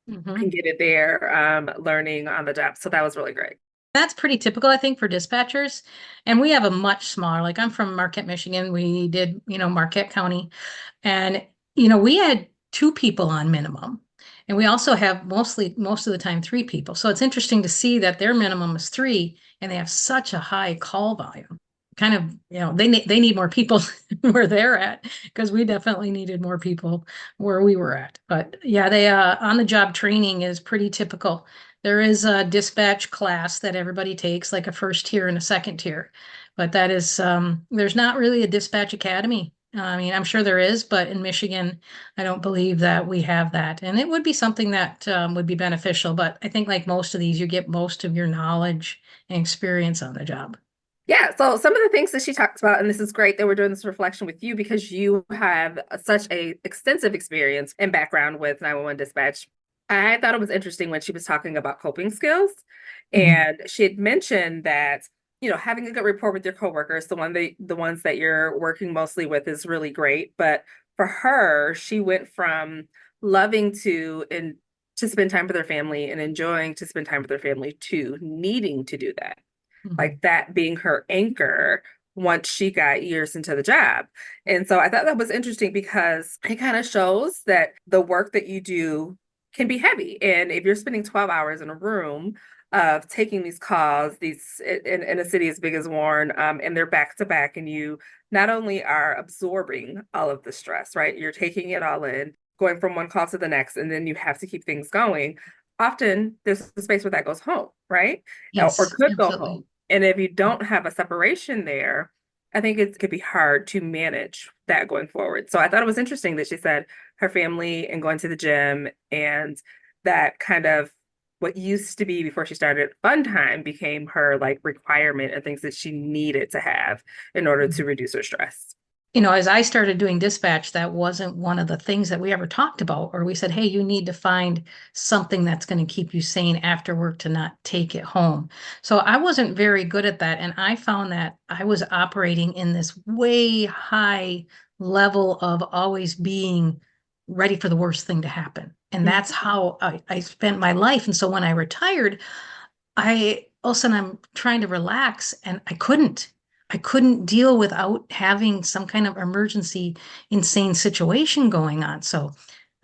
and get it there learning on the job. So that was really great.
That's pretty typical, I think, for dispatchers. And we have a much smaller, like I'm from Marquette, Michigan. We did, Marquette County. And, we had 2 people on minimum. And we also have most of the time 3 people. So it's interesting to see that their minimum is 3 and they have such a high call volume. Kind of, they need more people where they're at, because we definitely needed more people where we were at. But yeah, they on the job training is pretty typical. There is a dispatch class that everybody takes, like a first tier and a second tier, but that is there's not really a dispatch academy I mean, I'm sure there is, but in Michigan, I don't believe that we have that. And it would be something that would be beneficial. But I think like most of these, you get most of your knowledge and experience on the job.
Yeah, so some of the things that she talks about, and this is great that we're doing this reflection with you because you have such a extensive experience and background with 911 dispatch. I thought it was interesting when she was talking about coping skills, and she had mentioned that, you know, having a good rapport with your coworkers, the ones that you're working mostly with, is really great. But for her, she went from loving to spend time with her family and enjoying to spend time with her family to needing to do that,
Mhm.
like that being her anchor once she got years into the job. And so I thought that was interesting because it kind of shows that the work that you do can be heavy. And if you're spending 12 hours in a room of taking these calls, these in a city as big as Warren, and they're back to back, and you not only are absorbing all of the stress, right? You're taking it all in, going from one call to the next, and then you have to keep things going. Often there's a space where that goes home, right? Or
Yes,
could go
absolutely.
home. And if you don't have a separation there, I think it could be hard to manage that going forward. So I thought it was interesting that she said her family and going to the gym, and that kind of what used to be before she started fun time became her like requirement and things that she needed to have in order to reduce her stress.
You know, as I started doing dispatch, that wasn't one of the things that we ever talked about, or we said, hey, you need to find something that's going to keep you sane after work to not take it home. So I wasn't very good at that. And I found that I was operating in this way high level of always being ready for the worst thing to happen. And that's how I spent my life. And so when I retired, I all of a sudden I'm trying to relax and I couldn't. I couldn't deal without having some kind of emergency insane situation going on. So,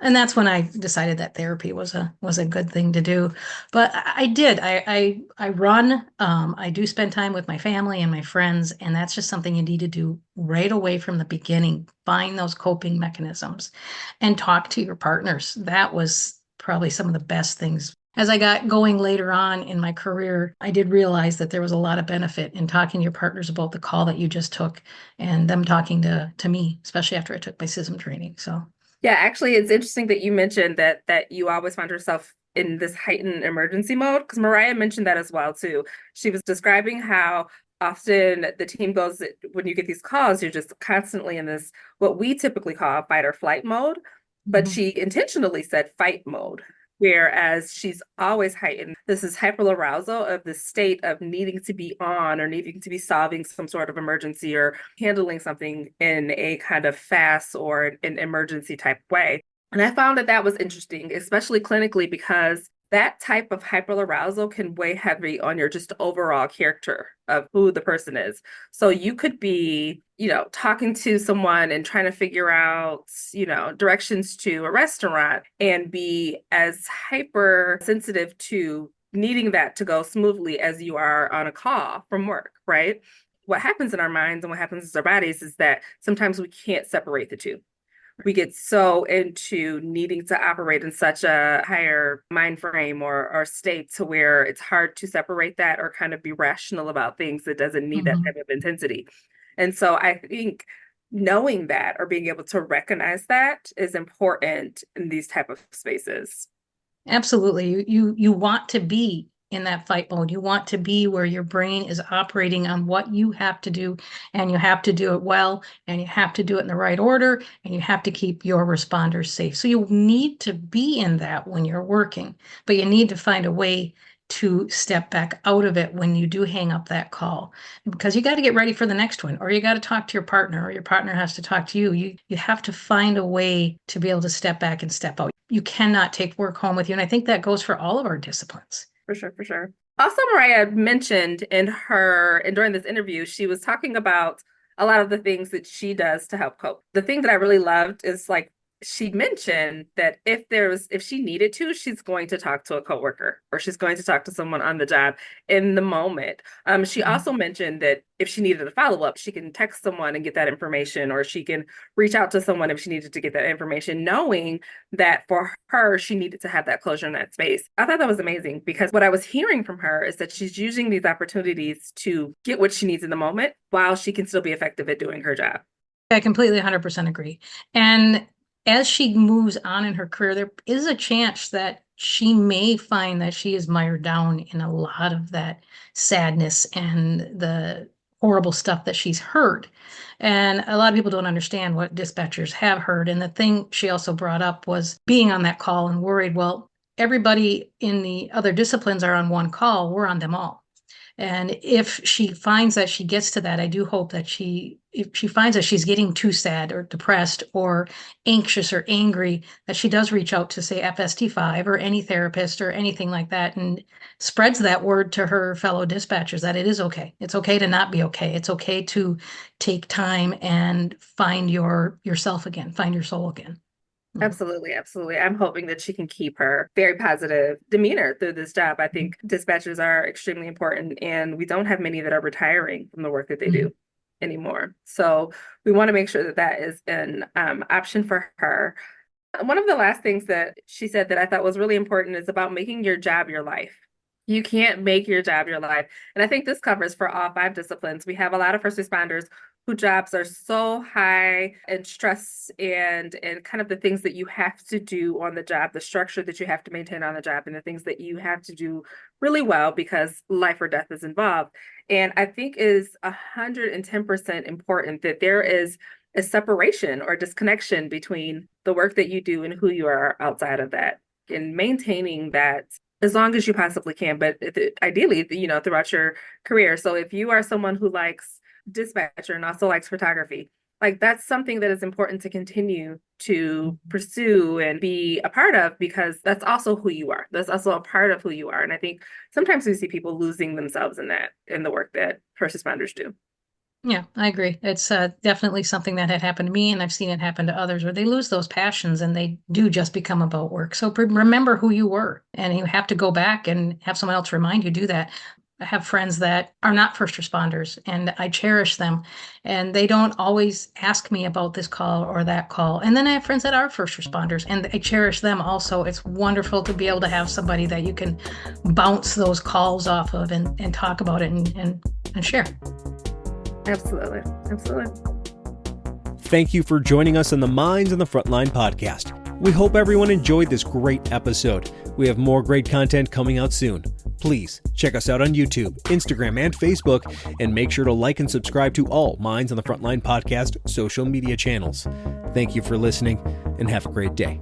and that's when I decided that therapy was a good thing to do. But I did. I run. I do spend time with my family and my friends, and that's just something you need to do right away from the beginning. Find those coping mechanisms and talk to your partners. That was probably some of the best things. As I got going later on in my career, I did realize that there was a lot of benefit in talking to your partners about the call that you just took and them talking to me, especially after I took my SISM training. So,
Yeah, actually, it's interesting that you mentioned that you always find yourself in this heightened emergency mode, because Mariah mentioned that as well too. She was describing how often the team goes when you get these calls, you're just constantly in this what we typically call fight or flight mode, but
mhm.
she intentionally said fight mode. Whereas she's always heightened. This is hyperarousal of the state of needing to be on or needing to be solving some sort of emergency or handling something in a kind of fast or an emergency type way. And I found that that was interesting, especially clinically, because that type of hyperarousal can weigh heavy on your just overall character of who the person is. So you could be, you know, talking to someone and trying to figure out, you know, directions to a restaurant and be as hypersensitive to needing that to go smoothly as you are on a call from work, right? What happens in our minds and what happens in our bodies is that sometimes we can't separate the two. We get so into needing to operate in such a higher mind frame or state to where it's hard to separate that or kind of be rational about things that doesn't need that
Mhm.
type of intensity. And so I think knowing that or being able to recognize that is important in these type of spaces.
Absolutely. You want to be in that fight mode. You want to be where your brain is operating on what you have to do, and you have to do it well, and you have to do it in the right order, and you have to keep your responders safe. So you need to be in that when you're working, but you need to find a way to step back out of it when you do hang up that call, because you got to get ready for the next one, or you got to talk to your partner, or your partner has to talk to you. You have to find a way to be able to step back and step out. You cannot take work home with you. And I think that goes for all of our disciplines.
For sure, for sure. Also, Mariah mentioned in her and during this interview, she was talking about a lot of the things that she does to help cope. The thing that I really loved is like she mentioned that if she needed to, she's going to talk to a coworker or she's going to talk to someone on the job in the moment. She
Mhm.
also mentioned that if she needed a follow-up, she can text someone and get that information, or she can reach out to someone if she needed to get that information, knowing that for her, she needed to have that closure in that space. I thought that was amazing because what I was hearing from her is that she's using these opportunities to get what she needs in the moment while she can still be effective at doing her job.
I completely 100% agree. And as she moves on in her career, there is a chance that she may find that she is mired down in a lot of that sadness and the horrible stuff that she's heard. And a lot of people don't understand what dispatchers have heard. And the thing she also brought up was being on that call and worried, well, everybody in the other disciplines are on one call, we're on them all. And if she finds that she gets to that, I do hope that if she finds that she's getting too sad or depressed or anxious or angry, that she does reach out to, say, FST5 or any therapist or anything like that, and spreads that word to her fellow dispatchers that it is okay. It's okay to not be okay. It's okay to take time and find yourself again, find your soul again.
Absolutely, absolutely. I'm hoping that she can keep her very positive demeanor through this job. I think dispatchers are extremely important, and we don't have many that are retiring from the work that they do anymore. So we want to make sure that that is an option for her. One of the last things that she said that I thought was really important is about making your job your life. You can't make your job your life. And I think this covers for all 5 disciplines. We have a lot of first responders whose jobs are so high in stress and kind of the things that you have to do on the job, the structure that you have to maintain on the job, and the things that you have to do really well because life or death is involved. And I think is 110% important that there is a separation or disconnection between the work that you do and who you are outside of that, and maintaining that as long as you possibly can, but ideally, throughout your career. So if you are someone who likes dispatcher and also likes photography, like that's something that is important to continue to pursue and be a part of, because that's also who you are. That's also a part of who you are. And I think sometimes we see people losing themselves in the work that first responders do.
Yeah, I agree. It's definitely something that had happened to me, and I've seen it happen to others, where they lose those passions and they do just become about work. So remember who you were, and you have to go back and have someone else remind you do that. I have friends that are not first responders, and I cherish them, and they don't always ask me about this call or that call. And then I have friends that are first responders, and I cherish them also. It's wonderful to be able to have somebody that you can bounce those calls off of and talk about it and share.
Absolutely. Absolutely.
Thank you for joining us on the Minds on the Frontline podcast. We hope everyone enjoyed this great episode. We have more great content coming out soon. Please check us out on YouTube, Instagram, and Facebook, and make sure to like and subscribe to all Minds on the Frontline podcast social media channels. Thank you for listening, and have a great day.